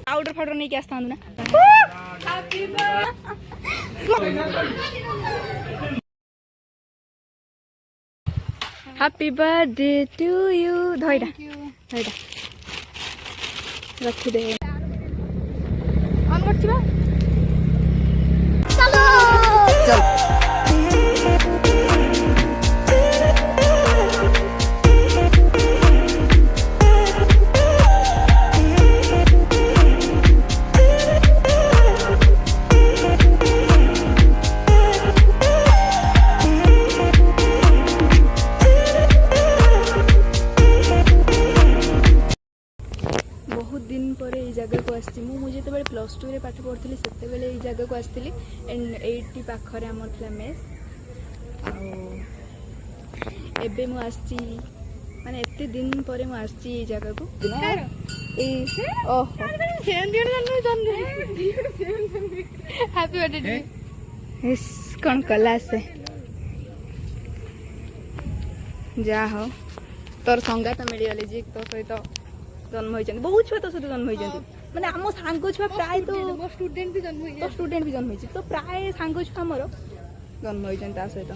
Powder powder नहीं क्या आस्ता ना हैप्पी बर्थडे टू यू धइडा धइडा रखी दे ऑन करछिबा चलो चल जगह को आसी मुझे तो प्लस 2 रे पाठ पढ़ी से जगह को आसती एंड एटी पाखरे आमर था मेस आबे मुझे माने एते दिन पर मुझे जगह को हैप्पी बर्थडे कौन कला से जा हो तोर संगात मिलगले जी तो सहित जन्म होइछन बहुत छुआ तो सहित जन्म होइछन माने आम सांग छुआ प्राय तो स्टूडेंट भी जन्म होइछ तो प्राय सांग छुआ हमर जन्म होइछन ता सहित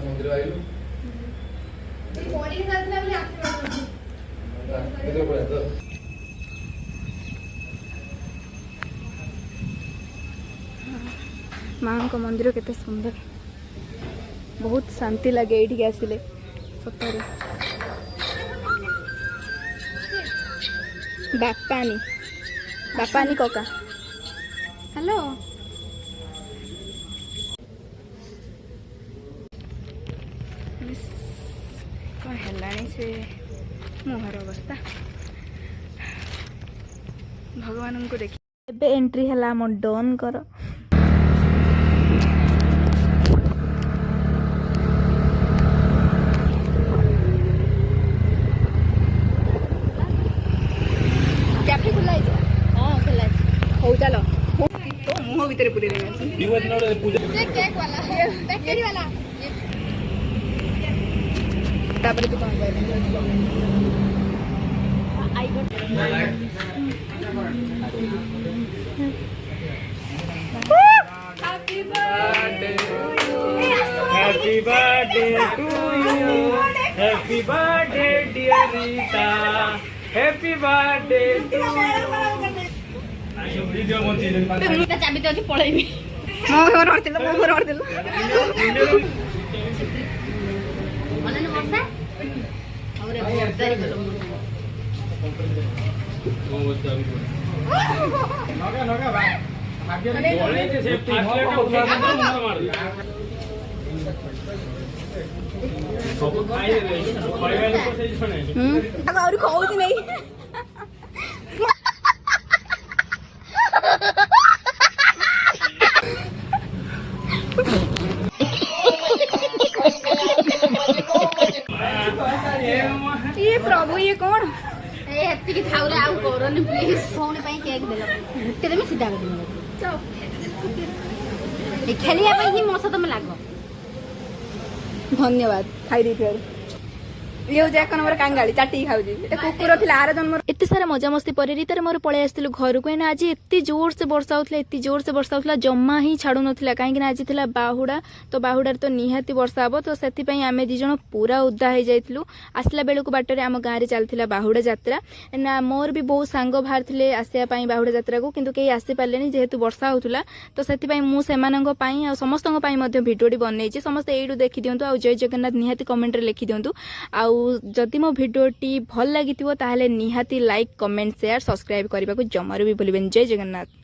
मंदिर आइलु बॉडी साथ में मां को मंदिर केते सुंदर बहुत शांति लगे ये आसिले सतरे बापानी कका हेलो कौन है से मुहर अवस्था भगवान को देखी एबे एंट्री है हम डन कर कैफे खुला है हां खुला है हो चलो तो मुंह भीतर पूरे केक वाला बेकरी वाला तापर तू कौन I got happy birthday happy birthday to you happy birthday dear Rita happy birthday to video मोती चाबी तो अछि पळैबी मो घर ordello मनन वर्षा और बर्दारी गलो ओ चाबी नगा भाई भाग्य बोले जे सेफ्टी उठा मार सब खाई रे परिवार लोग से सुने और खाऊ नहीं ये प्रभु ये कौन ए हत्ती की थाउरे आउ करन प्लीज फोन पे केक देलो हत्ती में सीधा कर दे चल ए खेलिया पे ही मोसा तुम लागो धन्यवाद खाई दी फिर ये हो जाए नंबर कांगाली चाटी खाऊजी ए कुकुर थिला आर जन्म एते सारा मजा मस्ती परे रीतार मोर पळे आस्तिलु घर को एना आज एते जोर से वर्षा होतला जम्मा ही छाडु नथिला काहे कि आज थिला बाहुडा तो बाहुडार तो निहाती वर्षा हबो तो सेति पई आमे दी जण पूरा उद्दा हे जाइतलु आसला बेलु को बाटरे आम गां रे चलथिला बाहुडा यात्रा ना मोर भी बहुत सांग बाहर थिले आसिया पई बाहुडा यात्रा को किंतु केही आसी पालेनी जेहेतु वर्षा होतला तो सेति पई मु सेमानंग पई आ समस्तंग पई मध्ये भिडियोटी बनैछि समस्त एडु देखि दियंतु आ जय जगन्नाथ निहाती कमेंट रे लिखि दियंतु आ जदि मो भिडियोटी भल लागिथिबो ताहाले निहाती लाइक कमेंट शेयर सब्सक्राइब करबा को जमारो भी भूलिबेन जय जगन्नाथ।